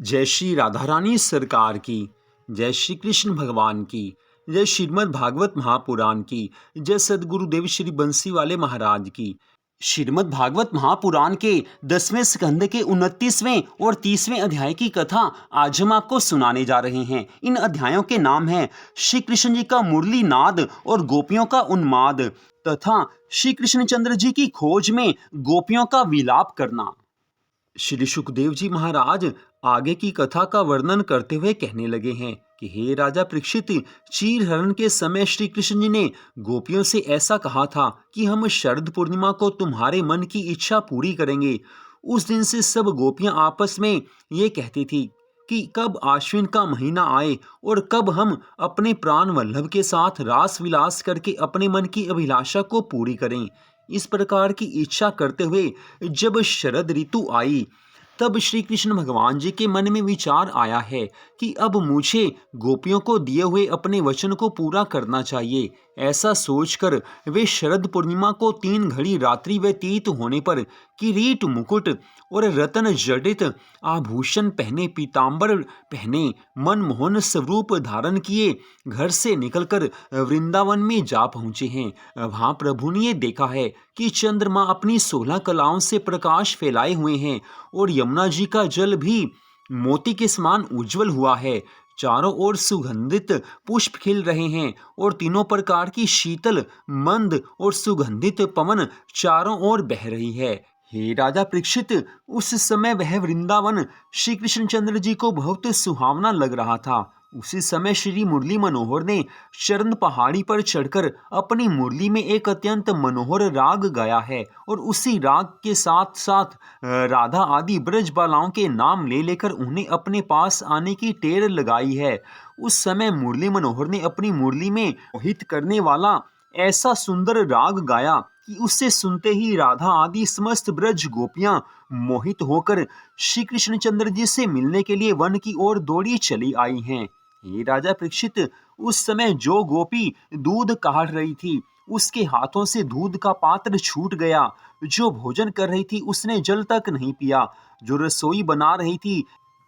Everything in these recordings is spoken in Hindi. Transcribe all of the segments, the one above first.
जय श्री राधा रानी सरकार की, जय श्री कृष्ण भगवान की, जय श्रीमद् भागवत महापुराण की, जय सदगुरुदेव श्री बंसी वाले महाराज की। श्रीमद् भागवत महापुराण के 10वें स्कंद के 29वें और 30वें अध्याय की कथा आज हम आपको सुनाने जा रहे हैं। इन अध्यायों के नाम हैं श्री कृष्ण जी का मुरली नाद और गोपियों का उन्माद तथा श्री कृष्णचंद्र जी की खोज में गोपियों का विलाप करना। श्री सुखदेव जी महाराज आगे की कथा का वर्णन करते हुए कहने लगे हैं कि हे राजा परीक्षित, चीर हरण के समय श्री कृष्ण जी ने गोपियों से ऐसा कहा था कि हम शरद पूर्णिमा को तुम्हारे मन की इच्छा पूरी करेंगे। उस दिन से सब गोपियां आपस में ये कहती थी कि कब आश्विन का महीना आए और कब हम अपने प्राण वल्लभ के साथ रास विलास करके अपने मन की अभिलाषा को पूरी करें। इस प्रकार की इच्छा करते हुए जब शरद ऋतु आई तब श्री कृष्ण भगवान जी के मन में विचार आया है कि अब मुझे गोपियों को दिए हुए अपने वचन को पूरा करना चाहिए। ऐसा सोचकर वे शरद पूर्णिमा को 3 घड़ी रात्रि व्यतीत होने पर किरीट मुकुट और रतन जडित आभूषण पहने, पीतांबर पहने, मनमोहन स्वरूप धारण किए घर से निकलकर वृंदावन में जा पहुंचे हैं। वहां प्रभु ने देखा है कि चंद्रमा अपनी 16 कलाओं से प्रकाश फैलाए हुए हैं और यमुना जी का जल भी मोती के समान उज्जवल हुआ है। चारों ओर सुगंधित पुष्प खिल रहे हैं और तीनों प्रकार की शीतल, मंद और सुगंधित पवन चारों ओर बह रही है। हे राजा परीक्षित, उस समय वह वृंदावन श्री कृष्णचंद्र जी को बहुत सुहावना लग रहा था। उसी समय श्री मुरली मनोहर ने चरण पहाड़ी पर चढ़कर अपनी मुरली में एक अत्यंत मनोहर राग गाया है और उसी राग के साथ साथ राधा आदि ब्रज बालाओं के नाम ले लेकर उन्हें अपने पास आने की टेर लगाई है। उस समय मुरली मनोहर ने अपनी मुरली में मोहित करने वाला ऐसा सुंदर राग गाया कि उससे सुनते ही राधा आदि समस्त ब्रज गोपियां मोहित होकर श्री कृष्णचंद्र जी से मिलने के लिए वन की ओर दौड़ी चली आई हैं। हे राजा परीक्षित, उस समय जो गोपी दूध काढ़ रही थी उसके हाथों से दूध का पात्र छूट गया। जो भोजन कर रही थी उसने जल तक नहीं पिया। जो रसोई बना रही थी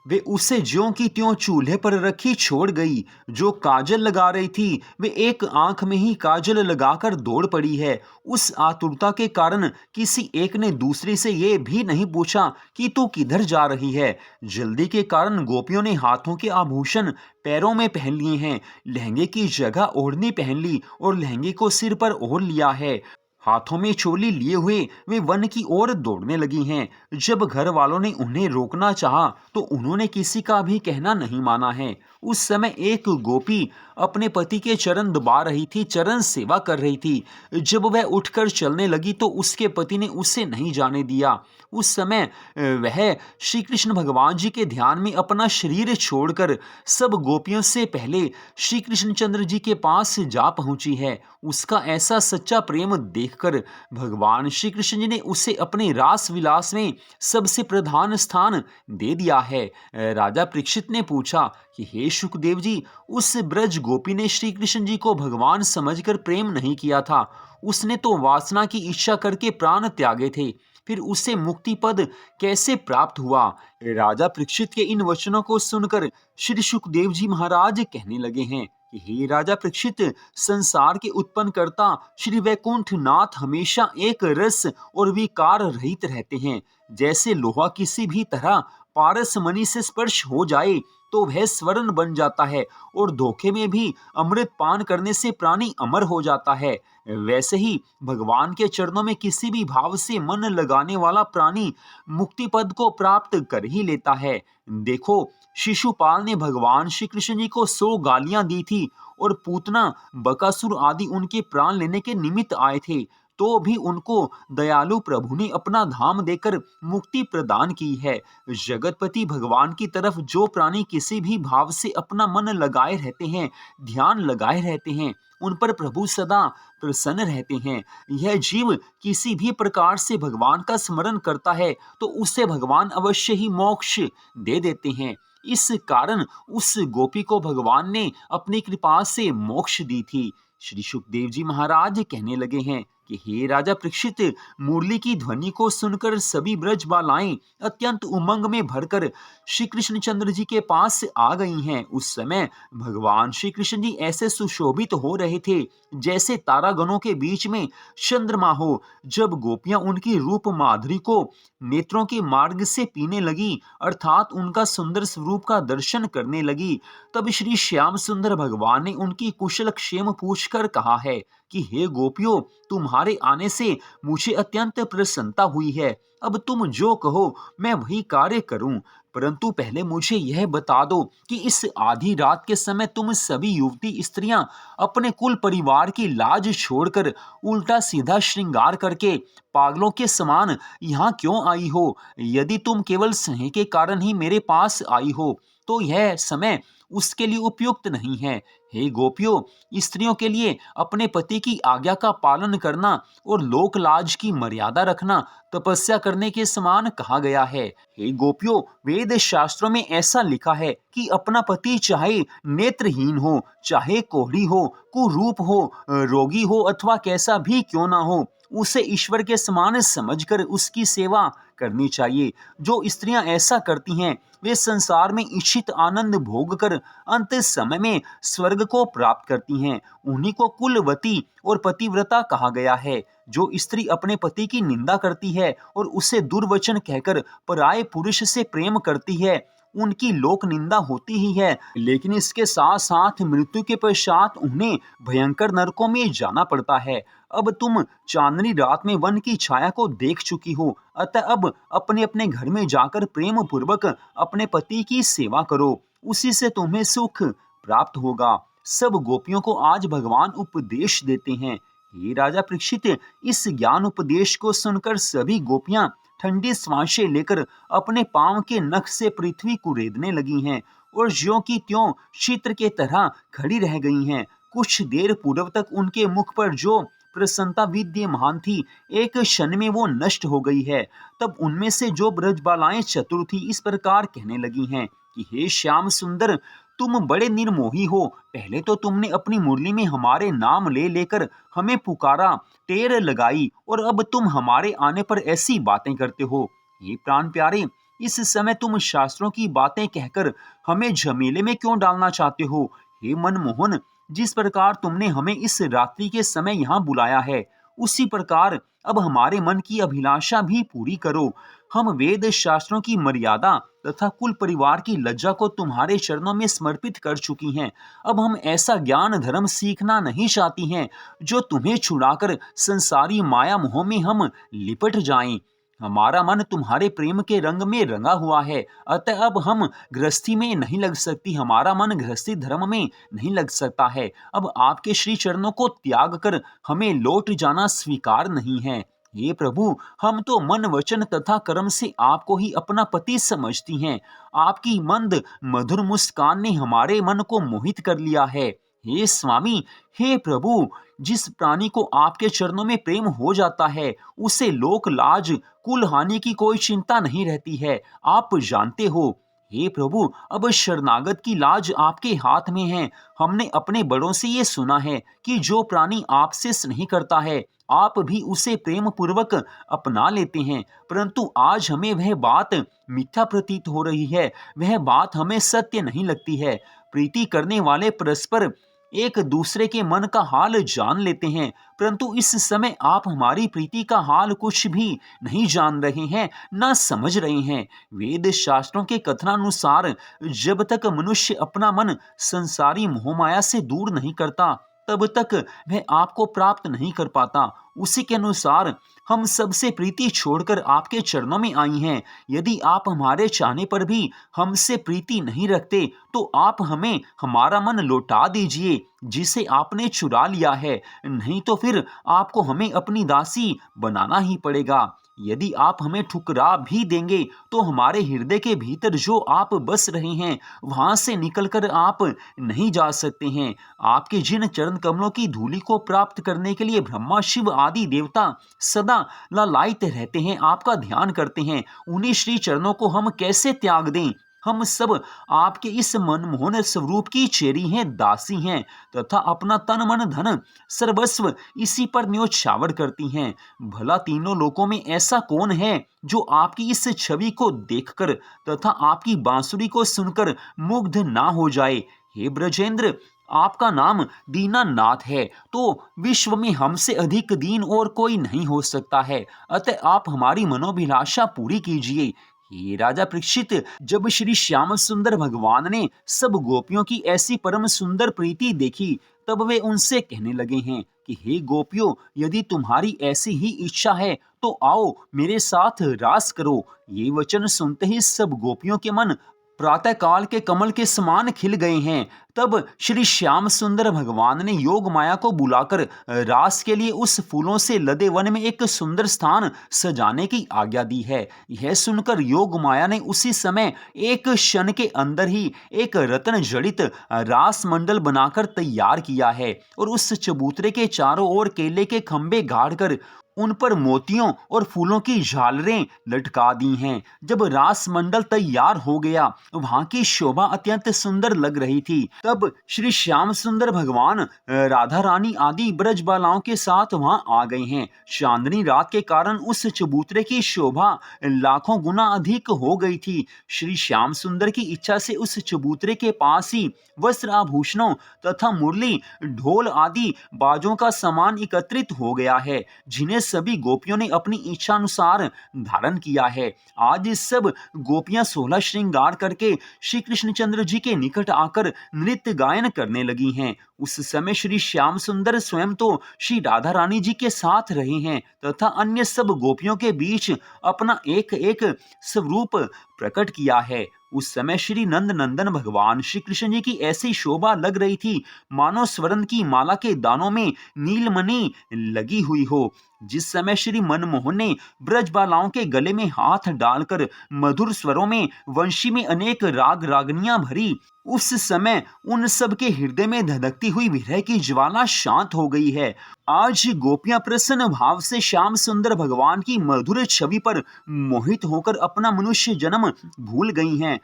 वे उसे ज्यों की त्यों चूल्हे पर रखी छोड़ गई। जो काजल लगा रही थी वे एक आंख में ही काजल लगाकर दौड़ पड़ी है। उस आतुरता के कारण किसी एक ने दूसरे से ये भी नहीं पूछा कि तू किधर जा रही है। जल्दी के कारण गोपियों ने हाथों के आभूषण पैरों में पहन लिए हैं, लहंगे की जगह ओढ़नी पहन ली और लहंगे को सिर पर ओढ़ लिया है। हाथों में चोली लिए हुए वे वन की ओर दौड़ने लगी हैं। जब घर वालों ने उन्हें रोकना चाहा तो उन्होंने किसी का भी कहना नहीं माना है। उस समय एक गोपी अपने पति के चरण दबा रही थी, चरण सेवा कर रही थी। जब वह उठकर चलने लगी तो उसके पति ने उसे नहीं जाने दिया। उस समय वह श्री कृष्ण भगवान जी के ध्यान में अपना शरीर छोड़कर सब गोपियों से पहले श्री कृष्णचंद्र जी के पास जा पहुंची है। उसका ऐसा सच्चा प्रेम देखकर भगवान श्री कृष्ण जी ने उसे अपने रास विलास में सबसे प्रधान स्थान दे दिया है। राजा परीक्षित ने पूछा कि हे सुखदेव जी, उस ब्रज गोपी ने श्री कृष्ण जी को भगवान समझकर प्रेम नहीं किया था। उसने तो वासना की इच्छा करके प्राण त्यागे थे, फिर उसे मुक्ति पद कैसे प्राप्त हुआ। राजा परीक्षित के इन वचनों को सुनकर श्री सुखदेव जी महाराज कहने लगे हैं कि हे राजा परीक्षित, संसार के उत्पन्न करता श्री वैकुंठ नाथ हमेशा एक रस और विकार रहित रहते हैं। जैसे लोहा किसी भी तरह पारस मणि से स्पर्श हो जाए तो वह स्वर्ण बन जाता है और धोखे में भी अमृत पान करने से प्राणी अमर हो जाता है, वैसे ही भगवान के चरणों में किसी भी भाव से मन लगाने वाला प्राणी मुक्ति पद को प्राप्त कर ही लेता है। देखो, शिशुपाल ने भगवान श्री कृष्ण जी को 100 गालियां दी थी और पूतना, बकासुर आदि उनके प्राण लेने के निमित्त आए थे, तो भी उनको दयालु प्रभु ने अपना धाम देकर मुक्ति प्रदान की है। जगतपति भगवान की तरफ जो प्राणी किसी भी भाव से अपना मन लगाए रहते हैं, ध्यान लगाए रहते हैं, उन पर प्रभु सदा प्रसन्न रहते हैं। यह जीव किसी भी प्रकार से भगवान का स्मरण करता है तो उसे भगवान अवश्य ही मोक्ष दे देते हैं। इस कारण उस गोपी को भगवान ने अपनी कृपा से मोक्ष दी थी। श्री सुखदेव जी महाराज कहने लगे हैं कि हे राजा परीक्षित, मुरली की ध्वनि को सुनकर सभी ब्रज बालाएं अत्यंत उमंग में भरकर श्री कृष्ण चंद्र जी के पास आ गई हैं। उस समय भगवान श्री कृष्ण जी ऐसे सुशोभित हो रहे थे जैसे तारागणों के बीच में चंद्रमा हो। जब गोपियां उनकी रूप माधुरी को नेत्रों के मार्ग से पीने लगी, अर्थात उनका सुंदर स्वरूप का दर्शन करने लगी, तब श्री श्याम सुंदर भगवान ने उनकी कुशल क्षेम पूछकर कहा है कि हे गोपियों, तुम्हारे आने से मुझे अत्यंत प्रसन्नता हुई है। अब तुम जो कहो मैं वही कार्य करूं, परंतु पहले मुझे यह बता दो कि इस आधी रात के समय तुम सभी युवती स्त्रियां अपने कुल परिवार की लाज छोड़कर उल्टा सीधा श्रृंगार करके पागलों के समान यहाँ क्यों आई हो? यदि तुम केवल स्नेह के कारण ही मेरे पास आई हो तो यह समय उसके लिए उपयुक्त नहीं है। हे गोपियों, स्त्रियों के लिए अपने पति की आज्ञा का पालन करना और लोक लाज की मर्यादा रखना तपस्या करने के समान कहा गया है। हे गोपियों, वेद शास्त्रों में ऐसा लिखा है कि अपना पति चाहे नेत्रहीन हो, चाहे कोढ़ी हो, कुरूप हो, रोगी हो अथवा कैसा भी क्यों ना हो, उसे ईश्वर के समान समझकर उसकी सेवा करनी चाहिए। जो स्त्रियां ऐसा करती हैं वे संसार में इच्छित आनंद भोग कर अंत समय में स्वर्ग को प्राप्त करती हैं। उन्हीं को कुलवती और पतिव्रता कहा गया है। जो स्त्री अपने पति की निंदा करती है और उसे दुर्वचन कहकर पराये पुरुष से प्रेम करती है, उनकी लोक निंदा होती ही है, लेकिन इसके साथ साथ मृत्यु के पश्चात उन्हें भयंकर नरकों में जाना पड़ता है। अब तुम चांदनी रात में वन की छाया को देख चुकी हो, अतः अब अपने अपने घर में जाकर प्रेम पूर्वक अपने पति की सेवा करो, उसी से तुम्हें सुख प्राप्त होगा। सब गोपियों को आज भगवान उपदेश देते हैं। हे राजा परीक्षित, इस ज्ञान उपदेश को सुनकर सभी गोपियां ठंडी श्वासें लेकर अपने पांव के नख से पृथ्वी कुरेदने लगी हैं और ज्यों की त्यों चित्र के तरह खड़ी रह गई हैं। कुछ देर पूर्व तक उनके मुख पर जो प्रसन्नता विद्यमान थी, एक क्षण में वो नष्ट हो गई है। तब उनमें से जो ब्रजबालाएं चतुर थी इस प्रकार कहने लगी हैं कि हे श्याम सुंदर, तुम बड़े निर्मोही हो। पहले तो तुमने अपनी मुरली में हमारे नाम ले लेकर हमें पुकारा, टेर लगाई, और अब तुम हमारे आने पर ऐसी बातें करते हो। ये प्राण प्यारे, इस समय तुम शास्त्रों की बातें कहकर हमें झमेले में क्यों डालना चाहते हो? हे मनमोहन, जिस प्रकार तुमने हमें इस रात्रि के समय यहाँ बुलाया है, उसी प्रकार अब हमारे मन की अभिलाषा भी पूरी करो। हम वेद शास्त्रों की मर्यादा तथा कुल परिवार की लज्जा को तुम्हारे चरणों में समर्पित कर चुकी हैं। अब हम ऐसा ज्ञान धर्म सीखना नहीं चाहती हैं जो तुम्हें छुड़ाकर संसारी माया मोह में हम लिपट जाएं। हमारा मन तुम्हारे प्रेम के रंग में रंगा हुआ है, अतः अब हम गृहस्थी में नहीं लग सकती, हमारा मन गृहस्थी धर्म में नहीं लग सकता है। अब आपके श्री चरणों को त्याग कर हमें लौट जाना स्वीकार नहीं है। हे प्रभु, हम तो मन वचन तथा कर्म से आपको ही अपना पति समझती हैं। आपकी मंद मधुर मुस्कान ने हमारे मन को मोहित कर लिया है। हे स्वामी, हे प्रभु, जिस प्राणी को आपके चरणों में प्रेम हो जाता है उसे लोक लाज कुल हानि की कोई चिंता नहीं रहती है, आप जानते हो। हे प्रभु, अब शरणागत की लाज आपके हाथ में है। हमने अपने बड़ों से ये सुना है कि जो प्राणी आपसे स्नेह करता है आप भी उसे प्रेम पूर्वक अपना लेते हैं, परंतु आज हमें वह बात मिथ्या प्रतीत हो रही है, वह बात हमें सत्य नहीं लगती है। प्रीति करने वाले परस्पर एक दूसरे के मन का हाल जान लेते हैं, परंतु इस समय आप हमारी प्रीति का हाल कुछ भी नहीं जान रहे हैं, न समझ रहे हैं। वेद शास्त्रों के कथनानुसार जब तक मनुष्य अपना मन संसारी मोहमाया से दूर नहीं करता तब तक वह आपको प्राप्त नहीं कर पाता। उसी के अनुसार हम सबसे प्रीति छोड़कर आपके चरणों में आई हैं। यदि आप हमारे चाहने पर भी हमसे प्रीति नहीं रखते तो आप हमें हमारा मन लौटा दीजिए जिसे आपने चुरा लिया है, नहीं तो फिर आपको हमें अपनी दासी बनाना ही पड़ेगा। यदि आप हमें ठुकरा भी देंगे तो हमारे हृदय के भीतर जो आप बस रहे हैं वहां से निकलकर आप नहीं जा सकते हैं। आपके जिन चरण कमलों की धूलि को प्राप्त करने के लिए ब्रह्मा शिव आदि देवता सदा लालायित रहते हैं, आपका ध्यान करते हैं, उन्हीं श्री चरणों को हम कैसे त्याग दें? हम सब आपके इस मनमोहन स्वरूप की चेरी हैं, दासी हैं तथा अपना तन मन धन सर्वस्व इसी पर न्योछावर करती हैं। भला तीनों लोकों में ऐसा कौन है जो आपकी इस छवि को देखकर तथा आपकी बांसुरी को सुनकर मुग्ध ना हो जाए। हे ब्रजेंद्र, आपका नाम दीनानाथ है, तो विश्व में हमसे अधिक दीन और कोई नहीं हो सकता है। अतः आप हमारी मनोभिलाषा पूरी कीजिए। हे राजा परीक्षित, जब श्री श्याम सुंदर भगवान ने सब गोपियों की ऐसी परम सुंदर प्रीति देखी, तब वे उनसे कहने लगे हैं कि हे गोपियों, यदि तुम्हारी ऐसी ही इच्छा है तो आओ मेरे साथ रास करो। ये वचन सुनते ही सब गोपियों के मन प्रातः काल के कमल के समान खिल गए हैं। तब श्री श्याम सुंदर भगवान ने योग माया को बुलाकर रास के लिए उस फूलों से लदे वन में एक सुंदर स्थान सजाने की आज्ञा दी है। यह सुनकर योग माया ने उसी समय एक क्षण के अंदर ही एक रत्न जड़ित रास मंडल बनाकर तैयार किया है और उस चबूतरे के चारों ओर केले के खंभे गाड़कर उन पर मोतियों और फूलों की झालरें लटका दी हैं। जब रास मंडल तैयार हो गया, वहां की शोभा अत्यंत सुंदर लग रही थी। तब श्री श्याम सुंदर भगवान राधा रानी आदि ब्रज बालाओं के साथ वहां आ गए हैं। चांदनी रात के कारण उस चबूतरे की शोभा लाखों गुना अधिक हो गई थी। श्री श्याम सुंदर की इच्छा से उस चबूतरे के पास ही वस्त्र आभूषणों तथा मुरली ढोल आदि बाजों का सामान एकत्रित हो गया है, जिन्हें सभी गोपियों ने अपनी इच्छा अनुसार धारण किया है। आज सब गोपियां 16 श्रृंगार करके श्री कृष्णचंद्र जी के निकट आकर नृत्य गायन करने लगी हैं। उस समय श्री श्याम सुंदर स्वयं तो श्री राधा रानी जी के साथ रहे हैं तथा अन्य सब गोपियों के बीच अपना एक एक स्वरूप प्रकट किया है। उस समय श्री नंद नंदन भगवान श्री कृष्ण जी की ऐसी शोभा लग रही थी मानो स्वर्ण की माला के दानों में नीलमणि लगी हुई हो। जिस समय श्री मनमोहन ने ब्रज बालाओं के गले में हाथ डालकर मधुर स्वरों में वंशी में अनेक राग रागनियां भरी, उस समय उन सब के हृदय में धधकती हुई विरह की ज्वाला शांत हो गई है। आज गोपियां प्रसन्न भाव से श्याम सुंदर भगवान की मधुर छवि पर मोहित होकर अपना मनुष्य जन्म भूल गई हैं।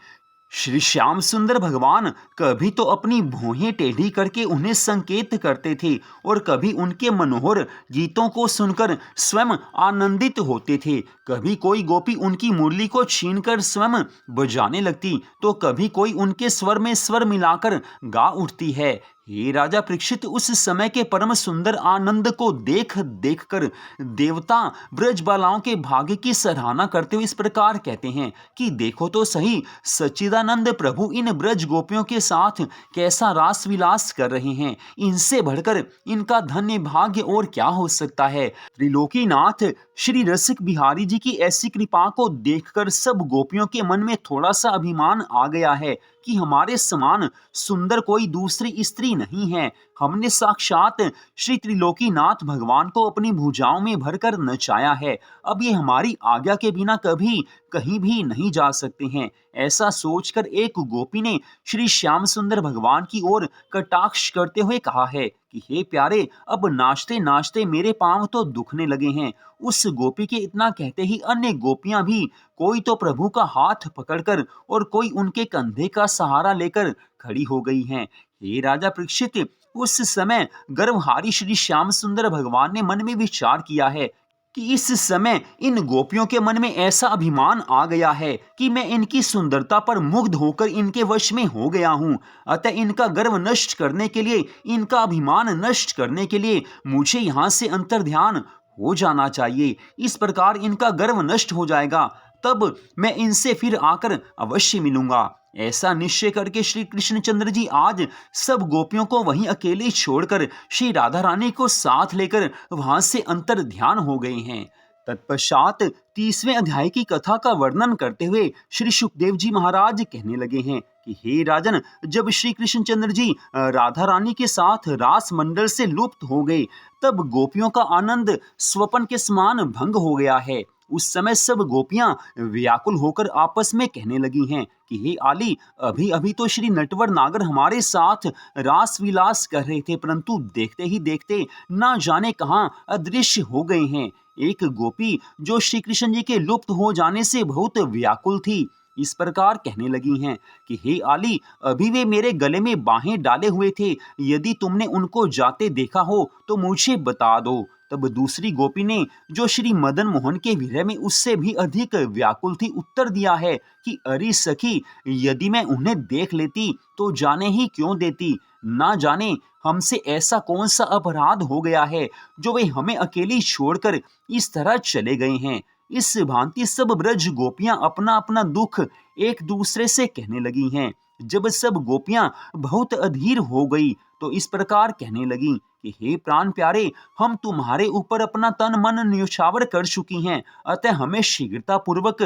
श्री श्याम सुंदर भगवान कभी तो अपनी भौहें टेढ़ी करके उन्हें संकेत करते थे और कभी उनके मनोहर गीतों को सुनकर स्वयं आनंदित होते थे। कभी कोई गोपी उनकी मुरली को छीनकर स्वयं बजाने लगती तो कभी कोई उनके स्वर में स्वर मिलाकर गा उठती है। हे राजा परीक्षित, उस समय के परम सुंदर आनंद को देख देख कर देवता ब्रज बालाओं के भाग्य की सराहना करते हुए इस प्रकार कहते हैं कि देखो तो सही, सच्चिदानंद प्रभु इन ब्रज गोपियों के साथ कैसा रास विलास कर रहे हैं। इनसे बढ़कर इनका धन्य भाग्य और क्या हो सकता है। त्रिलोकीनाथ श्री रसिक बिहारी जी की ऐसी कृपा को देखकर सब गोपियों के मन में थोड़ा सा अभिमान आ गया है कि हमारे समान सुंदर कोई दूसरी स्त्री नहीं है। हमने साक्षात श्री त्रिलोकीनाथ भगवान को अपनी भुजाओं में भरकर नचाया है। अब ये हमारी आज्ञा के बिना कभी कहीं भी नहीं जा सकते हैं। ऐसा सोचकर एक गोपी ने श्री श्याम सुंदर भगवान की ओर कटाक्ष करते हुए कहा है कि हे प्यारे, अब नाचते नाचते मेरे पांव तो दुखने लगे हैं। उस गोपी के इतना कहते ही अन्य गोपियां भी कोई तो प्रभु का हाथ पकड़कर और कोई उनके कंधे का सहारा लेकर खड़ी हो गई हैं। हे राजा परीक्षित, उस समय गर्वहारी श्री श्याम सुंदर भगवान ने मन में विचार किया है कि इस समय इन गोपियों के मन में ऐसा अभिमान आ गया है कि मैं इनकी सुंदरता पर मुग्ध होकर इनके वश में हो गया हूँ। अतः इनका गर्व नष्ट करने के लिए, इनका अभिमान नष्ट करने के लिए मुझे यहाँ से अंतर्ध्यान हो जाना चाहिए। इस प्रकार इनका गर्व नष्ट हो जाएगा, तब मैं इनसे फिर आकर अवश्य मिलूंगा। ऐसा निश्चय करके श्री कृष्णचंद्र जी आज सब गोपियों को वहीं अकेले छोड़कर श्री राधा रानी को साथ लेकर वहां से अंतर ध्यान हो गए हैं। तत्पश्चात 30वें अध्याय की कथा का वर्णन करते हुए श्री सुखदेव जी महाराज कहने लगे हैं कि हे राजन, जब श्री कृष्णचंद्र जी राधा रानी के साथ रास मंडल से लुप्त हो गए, तब गोपियों का आनंद स्वप्न के समान भंग हो गया है। उस समय सब गोपियां व्याकुल होकर आपस में कहने लगी हैं कि हे आली, अभी अभी तो श्री नटवर नागर हमारे साथ रास विलास कर रहे थे, परंतु देखते ही देखते ना जाने कहां अदृश्य हो गए हैं। एक गोपी जो श्री कृष्ण जी के लुप्त हो जाने से बहुत व्याकुल थी, इस प्रकार कहने लगी हैं कि हे आली, अभी वे मेरे गले में बाहें डाले हुए थे, यदि तुमने उनको जाते देखा हो तो मुझे बता दो। तब दूसरी गोपी ने, जो श्री मदन मोहन के विरह में उससे भी अधिक व्याकुल थी, उत्तर दिया है कि अरे सखी, यदि मैं उन्हें देख लेती तो जाने ही क्यों देती। ना जाने हमसे ऐसा कौन सा अपराध हो गया है जो वे हमें अकेली छोड़कर इस तरह चले गए हैं। इस भांति सब ब्रज गोपियां अपना अपना दुख एक दूसरे से कहने लगी हैं। जब सब गोपियां बहुत अधीर हो गई तो इस प्रकार कहने लगी कि हे प्राण प्यारे, हम तुम्हारे ऊपर अपना तन मन न्यौछावर कर चुकी हैं, अतः हमें शीघ्रता पूर्वक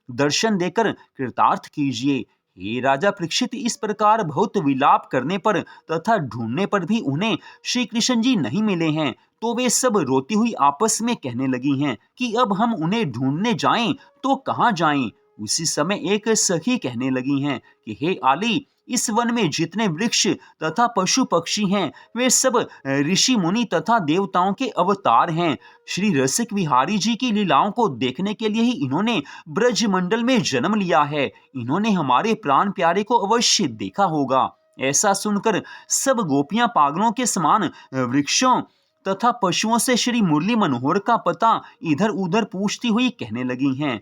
दर्शन देकर कृतार्थ कीजिए। हे राजा परीक्षित, इस प्रकार बहुत विलाप करने पर तथा ढूंढने पर भी उन्हें श्री कृष्ण जी नहीं मिले हैं, तो वे सब रोती हुई आपस में कहने लगी हैं कि अब हम उन्हें ढूंढने जाएं तो कहाँ जाएं। उसी समय एक सखी कहने लगी हैं कि हे आली, इस वन में जितने वृक्ष तथा पशु पक्षी हैं, वे सब ऋषि मुनि तथा देवताओं के अवतार हैं। श्री रसिक विहारी जी की लीलाओं को देखने के लिए ही इन्होंने ब्रज मंडल में जन्म लिया है। इन्होंने हमारे प्राण प्यारे को अवश्य देखा होगा। ऐसा सुनकर सब गोपियां पागलों के समान वृक्षों तथा पशुओं से श्री मुरली मनोहर का पता इधर उधर पूछती हुई कहने लगी हैं।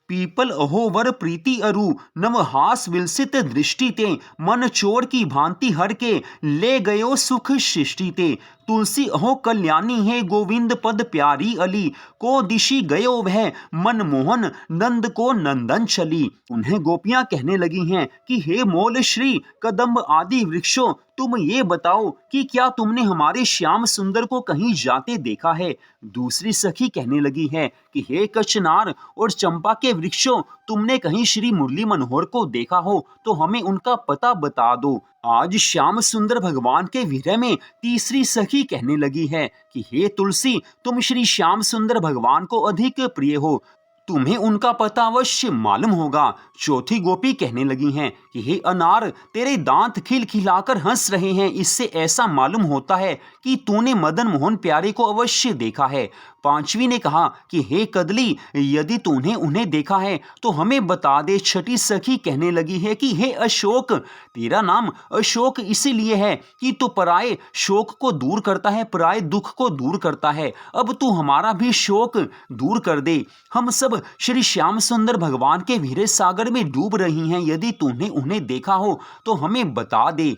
पीपल अहो वर प्रीति अरु, नव हास विलसित दृष्टि ते, मन चोर की भांति हर के, ले गयो सुख सृष्टि ते। तुलसी अहो कल्याणी है, गोविंद पद प्यारी अली, को दिशि गयो वह, मन मोहन नंद को नंदन चली। उन्हें गोपियां कहने लगी हैं कि हे मोल श्री कदम्ब आदि वृक्षों, तुम ये बताओ कि क्या तुमने हमारे श्याम सुंदर को कहीं जाते देखा है। दूसरी सखी कहने लगी है कि हे कचनार और चंपा के वृक्षों, तुमने कहीं श्री मुरली मनोहर को देखा हो तो हमें उनका पता बता दो। आज श्याम सुंदर भगवान के विरह में तीसरी सखी कहने लगी है कि हे तुलसी, तुम श्री श्याम सुंदर भगवान को अधिक प्रिय हो, तुम्हें उनका पता अवश्य मालूम होगा। चौथी गोपी कहने लगी हैं कि हे अनार, तेरे दांत खिलखिलाकर हंस रहे हैं, इससे ऐसा मालूम होता है कि तूने मदन मोहन प्यारे को अवश्य देखा है। पांचवी ने कहा कि हे कदली, यदि तूने उन्हें देखा है तो हमें बता दे। छठी सखी कहने लगी है कि हे अशोक, तेरा नाम अशोक इसीलिए है कि तू पराये शोक को दूर करता है, पराये दुख को दूर करता है। अब तू हमारा भी शोक दूर कर दे। हम सब श्री श्याम सुंदर भगवान के वीरे सागर में डूब रही हैं, यदि तूने उन्हें देखा हो तो हमें बता दे।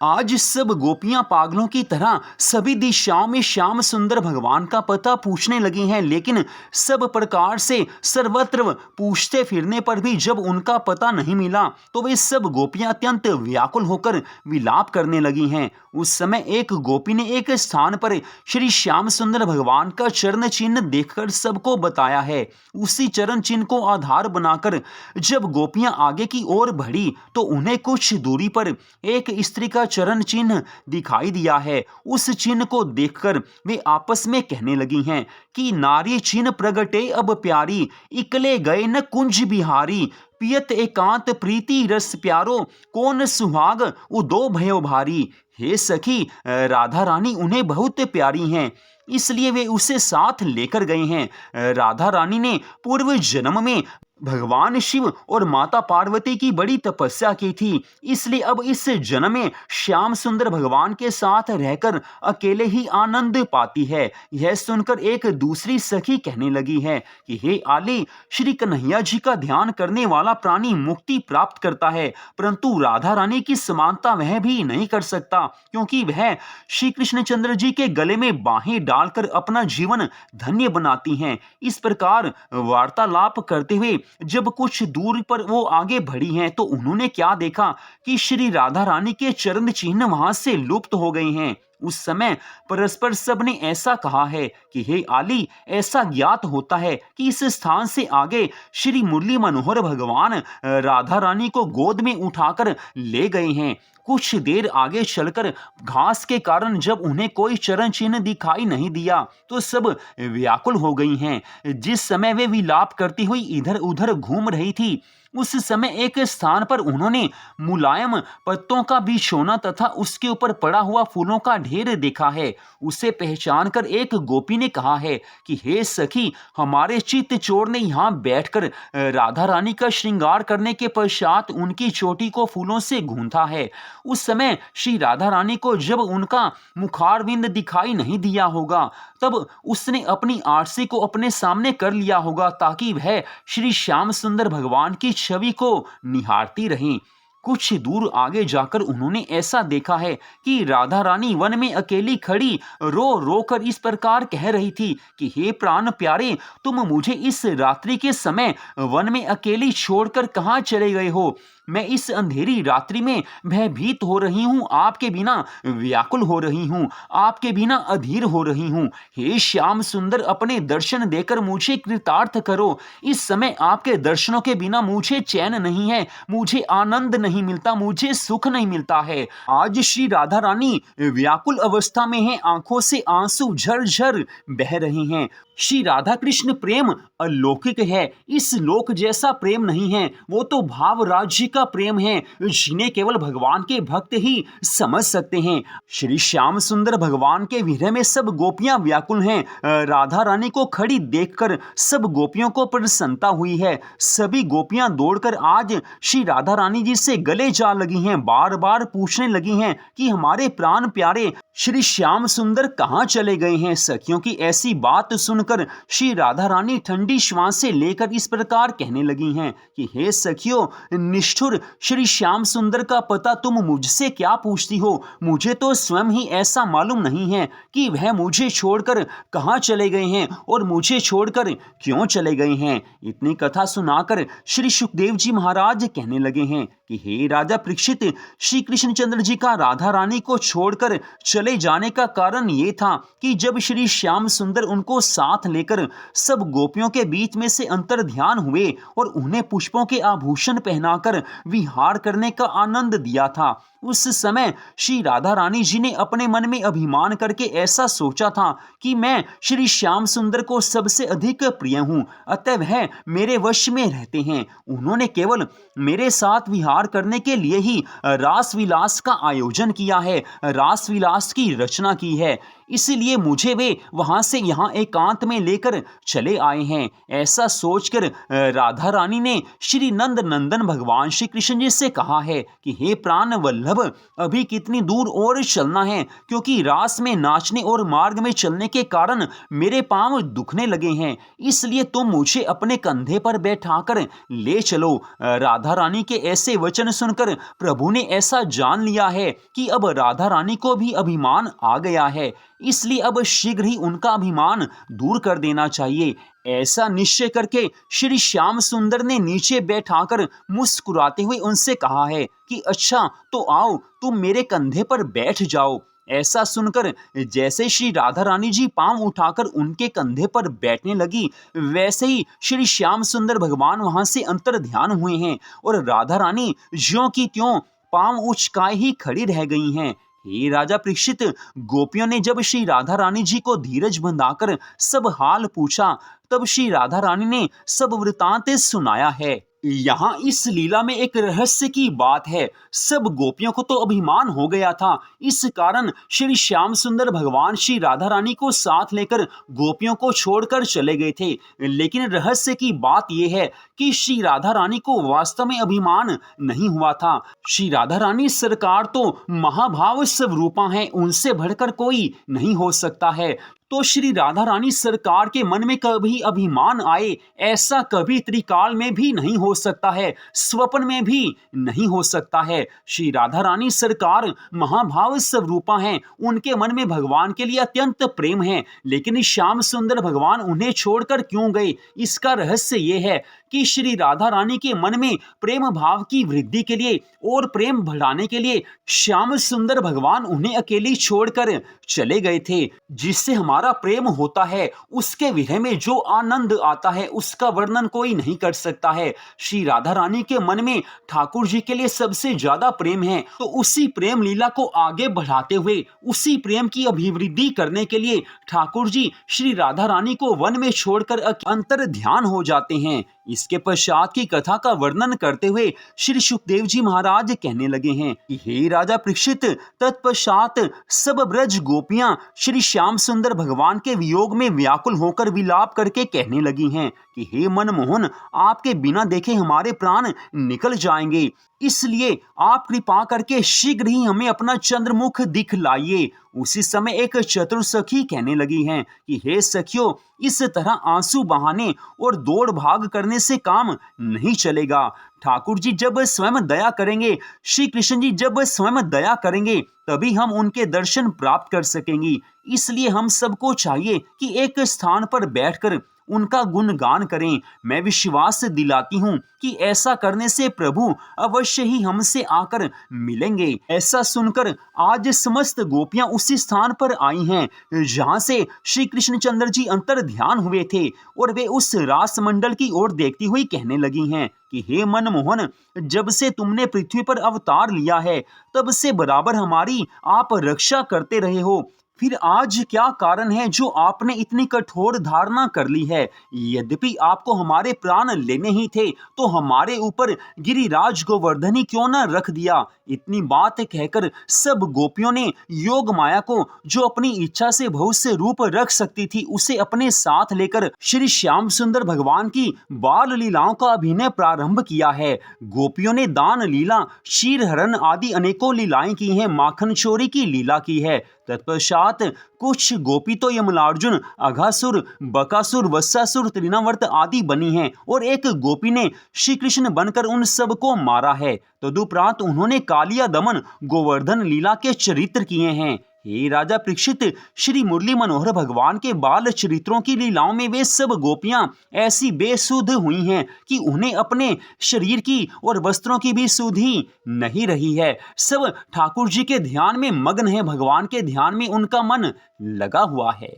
आज सब गोपियां पागलों की तरह सभी दिशाओं में श्याम सुंदर भगवान का पता पूछने लगी हैं, लेकिन सब प्रकार से सर्वत्र पूछते फिरने पर भी जब उनका पता नहीं मिला तो वे सब गोपियां अत्यंत व्याकुल होकर विलाप करने लगी हैं। उस समय एक गोपी ने एक स्थान पर श्री श्याम सुंदर भगवान का चरण चिन्ह देखकर सबको बताया है। उसी चरण चिन्ह को आधार बनाकर जब गोपियां आगे की ओर बढ़ी तो उन्हें कुछ दूरी पर एक स्त्री का चरण चिन्ह दिखाई दिया है। उस चिन्ह को देखकर वे आपस में कहने लगी हैं कि नारी चिन्ह प्रगटे अब प्यारी, इकले गए न कुंज बिहारी, पियत एकांत प्रीति रस प्यारो, कौन सुहाग उदो भयो भारी। हे सखी, राधा रानी उन्हें बहुत प्यारी हैं, इसलिए वे उसे साथ लेकर गए हैं। राधा रानी ने पूर्व जन्म में भगवान शिव और माता पार्वती की बड़ी तपस्या की थी, इसलिए अब इस जन्म में श्याम सुंदर भगवान के साथ रहकर अकेले ही आनंद पाती है। यह सुनकर एक दूसरी सखी कहने लगी है कि हे आली, श्री कन्हैया जी का ध्यान करने वाला प्राणी मुक्ति प्राप्त करता है, परंतु राधा रानी की समानता वह भी नहीं कर सकता, क्योंकि वह श्री कृष्णचंद्र जी के गले में बाहें डालकर अपना जीवन धन्य बनाती हैं। इस प्रकार वार्तालाप करते हुए जब कुछ दूर पर वो आगे बढ़ी हैं तो उन्होंने क्या देखा कि श्री राधा रानी के चरण चिन्ह वहां से लुप्त हो गए हैं। उस समय परस्पर सबने ऐसा कहा है कि हे आली, ऐसा ज्ञात होता है कि इस स्थान से आगे श्री मुरली मनोहर भगवान राधा रानी को गोद में उठाकर ले गए हैं। कुछ देर आगे चलकर घास के कारण जब उन्हें कोई चरण चिन्ह दिखाई नहीं दिया तो सब व्याकुल हो गई हैं। जिस समय वे विलाप करती हुई इधर उधर घूम रही थी उस समय एक स्थान पर उन्होंने मुलायम पत्तों का बिछौना तथा उसके ऊपर पड़ा हुआ फूलों का ढेर देखा है। उसे पहचान कर एक गोपी ने कहा है कि हे सखी, हमारे चित्त चोर ने यहाँ बैठकर राधा रानी का श्रृंगार करने के पश्चात उनकी चोटी को फूलों से गूंथा है। उस समय श्री राधा रानी को जब उनका मुखारविंद दिखाई नहीं दिया होगा, तब उसने अपनी आरसी को अपने सामने कर लिया होगा ताकि वह श्री श्याम सुंदर भगवान की छवि को निहारती रहें। कुछ दूर आगे जाकर उन्होंने ऐसा देखा है कि राधा रानी वन में अकेली खड़ी रो रो कर इस प्रकार कह रही थी कि हे प्राण प्यारे, तुम मुझे इस रात्रि के समय वन में अकेली छोड़कर कहाँ चले गए हो? मैं इस अंधेरी रात्रि में भयभीत हो रही हूँ, आपके बिना व्याकुल हो रही हूँ, आपके बिना अधीर हो रही हूँ। हे श्याम सुंदर, अपने दर्शन देकर मुझे कृतार्थ करो। इस समय आपके दर्शनों के बिना मुझे चैन नहीं है, मुझे आनंद नहीं मिलता, मुझे सुख नहीं मिलता है। आज श्री राधा रानी व्याकुल अवस्था में हैं, आंखों से आंसू झरझर बह रहे हैं। श्री राधा कृष्ण प्रेम अलौकिक है, इस लोक जैसा प्रेम नहीं है। वो तो भाव राज्य का प्रेम है जिन्हें केवल भगवान के भक्त ही समझ सकते हैं। श्री श्याम सुंदर भगवान के विरह में सब गोपियां व्याकुल हैं। राधा रानी को खड़ी देखकर सब गोपियों को प्रसन्नता हुई है। सभी गोपियां दौड़कर आज श्री राधा रानी जी से गले जा लगी हैं, बार बार पूछने लगी हैं कि हमारे प्राण प्यारे श्री श्याम सुंदर कहाँ चले गए हैं। सखियों की ऐसी बात सुनकर श्री राधा रानी ठंडी श्वासें लेकर इस प्रकार कहने लगी हैं कि हे सखियों, निष्ठुर श्री श्याम सुंदर का पता तुम मुझसे क्या पूछती हो? मुझे तो स्वयं ही ऐसा मालूम नहीं है कि वह मुझे छोड़कर कहाँ चले गए हैं और मुझे छोड़कर क्यों चले गए हैं। इतनी कथा सुनाकर श्री सुखदेव जी महाराज कहने लगे हैं कि हे राजा परीक्षित, श्री कृष्णचंद्र जी का राधा रानी को छोड़कर चले जाने का कारण ये था कि जब श्री श्याम सुंदर उनको साथ लेकर सब गोपियों के बीच में से अंतर ध्यान हुए और उन्हें पुष्पों के आभूषण पहनाकर विहार करने का आनंद दिया था, उस समय श्री राधा रानी जी ने अपने मन में अभिमान करके ऐसा सोचा था कि मैं श्री श्याम सुंदर को सबसे अधिक प्रिय हूं, अतः वह मेरे वश में रहते हैं। उन्होंने केवल मेरे साथ विहार करने के लिए ही रास विलास का आयोजन किया है, रास विलास की रचना की है, इसलिए मुझे वे वहां से यहाँ एकांत में लेकर चले आए हैं। ऐसा सोचकर राधा रानी ने श्री नंद नंदन भगवान श्री कृष्ण जी से कहा है कि हे प्राण वल्लभ, अभी कितनी दूर और चलना है, क्योंकि रास में नाचने और मार्ग में चलने के कारण मेरे पांव दुखने लगे हैं, इसलिए तुम मुझे अपने कंधे पर बैठाकर ले चलो। राधा रानी के ऐसे वचन सुनकर प्रभु ने ऐसा जान लिया है कि अब राधा रानी को भी अभिमान आ गया है, इसलिए अब शीघ्र ही उनका अभिमान दूर कर देना चाहिए। ऐसा निश्चय करके श्री श्याम सुंदर ने नीचे बैठाकर मुस्कुराते हुए उनसे कहा है कि अच्छा तो आओ, तुम मेरे कंधे पर बैठ जाओ। ऐसा सुनकर जैसे श्री राधा रानी जी पांव उठाकर उनके कंधे पर बैठने लगी, वैसे ही श्री श्याम सुंदर भगवान वहां से अंतर ध्यान हुए हैं और राधा रानी ज्यों की त्यों पांव उचकाए ही खड़ी रह गई हैं। हे राजा परीक्षित, गोपियों ने जब श्री राधा रानी जी को धीरज बंधाकर सब हाल पूछा, तब श्री राधा रानी ने सब वृतांत सुनाया है। यहाँ इस लीला में एक रहस्य की बात है। सब गोपियों को तो अभिमान हो गया था, इस कारण श्री श्याम सुंदर भगवान श्री राधा रानी को साथ लेकर गोपियों को छोड़कर चले गए थे। लेकिन रहस्य की बात यह है कि श्री राधा रानी को वास्तव में अभिमान नहीं हुआ था। श्री राधा रानी सरकार तो महाभाव स्वरूपा हैं, उनसे बढ़कर कोई नहीं हो सकता है। तो श्री राधा रानी सरकार के मन में कभी अभिमान आए, ऐसा कभी त्रिकाल में भी नहीं हो सकता है, स्वप्न में भी नहीं हो सकता है। श्री राधा रानी सरकार महाभाव स्वरूपा हैं, उनके मन में भगवान के लिए अत्यंत प्रेम है, लेकिन श्याम सुंदर भगवान उन्हें छोड़कर क्यों गए? इसका रहस्य ये है कि श्री राधा रानी के मन में प्रेम भाव की वृद्धि के लिए और प्रेम बढ़ाने के लिए श्याम सुंदर भगवान उन्हें अकेली छोड़कर चले गए थे। जिससे हमारा प्रेम होता है, उसके विरह में जो आनंद आता है उसका वर्णन कोई नहीं कर सकता है। श्री राधा रानी के मन में ठाकुर जी के लिए सबसे ज्यादा प्रेम है, तो उसी प्रेम लीला को आगे बढ़ाते हुए उसी प्रेम की अभिवृद्धि करने के लिए ठाकुर जी श्री राधा रानी को वन में छोड़कर अंतर ध्यान हो जाते हैं। इस इसके पश्चात की कथा का वर्णन करते हुए श्री सुखदेव जी महाराज कहने लगे हैं कि हे राजा परीक्षित, तत्पश्चात सब ब्रज गोपियां श्री श्याम सुंदर भगवान के वियोग में व्याकुल होकर विलाप करके कहने लगी हैं कि हे मनमोहन, आपके बिना देखे हमारे प्राण निकल जाएंगे, इसलिए आप कृपा करके शीघ्र ही हमें अपना चंद्रमुख दिखलाइए। उसी समय एक चतुर सखी कहने लगी हैं कि हे सखियों, इस तरह आंसू बहाने और दौड़ भाग करने से काम नहीं चलेगा। ठाकुर जी जब स्वयं दया करेंगे, श्री कृष्ण जी जब स्वयं दया करेंगे, तभी हम उनके दर्शन प्राप्त कर सकेंगे। इसलिए हम सबको चाहिए कि एक स्थान पर बैठकर उनका गुणगान करें। मैं विश्वास दिलाती हूँ कि ऐसा करने से प्रभु अवश्य ही हमसे आकर मिलेंगे। ऐसा सुनकर आज समस्त गोपियां उसी स्थान पर आई हैं जहां से श्री कृष्णचंद्र जी अंतर ध्यान हुए थे, और वे उस रास मंडल की ओर देखती हुई कहने लगी हैं कि हे मनमोहन, जब से तुमने पृथ्वी पर अवतार लिया है, तब से बराबर हमारी आप रक्षा करते रहे हो। फिर आज क्या कारण है जो आपने इतनी कठोर धारणा कर ली है? यद्यपि आपको हमारे प्राण लेने ही थे, तो हमारे ऊपर गिरिराज गोवर्धन ही क्यों न रख दिया? इतनी बात कहकर सब गोपियों ने योग माया को, जो अपनी इच्छा से बहुत से रूप रख सकती थी, उसे अपने साथ लेकर श्री श्याम सुंदर भगवान की बाल लीलाओं का अभिनय प्रारंभ किया है। गोपियों ने दान लीला, क्षीरहरण आदि अनेकों लीलाएं की हैं, माखन चोरी की लीला की है। तत्पश्चात कुछ गोपी तो यमलार्जुन, अघासुर, बकासुर, वत्सासुर, तृणावर्त आदि बनी हैं, और एक गोपी ने श्री कृष्ण बनकर उन सबको मारा है। तदुपरांत उन्होंने कालिया दमन, गोवर्धन लीला के चरित्र किए हैं। हे राजा परीक्षित, श्री मुरली मनोहर भगवान के बाल चरित्रों की लीलाओं में वे सब गोपियां ऐसी बेसुध हुई हैं कि उन्हें अपने शरीर की और वस्त्रों की भी सुध ही नहीं रही है। सब ठाकुर जी के ध्यान में मग्न है, भगवान के ध्यान में उनका मन लगा हुआ है।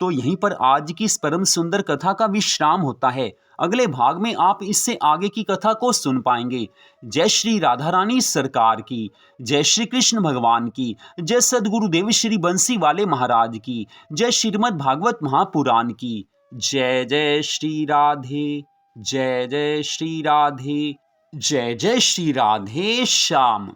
तो यहीं पर आज की इस परम सुंदर कथा का विश्राम होता है। अगले भाग में आप इससे आगे की कथा को सुन पाएंगे। जय श्री राधा रानी सरकार की, जय श्री कृष्ण भगवान की, जय सदगुरुदेव श्री बंसी वाले महाराज की, जय श्रीमद् भागवत महापुराण की। जय जय श्री राधे, जय जय श्री राधे, जय जय श्री राधे श्याम।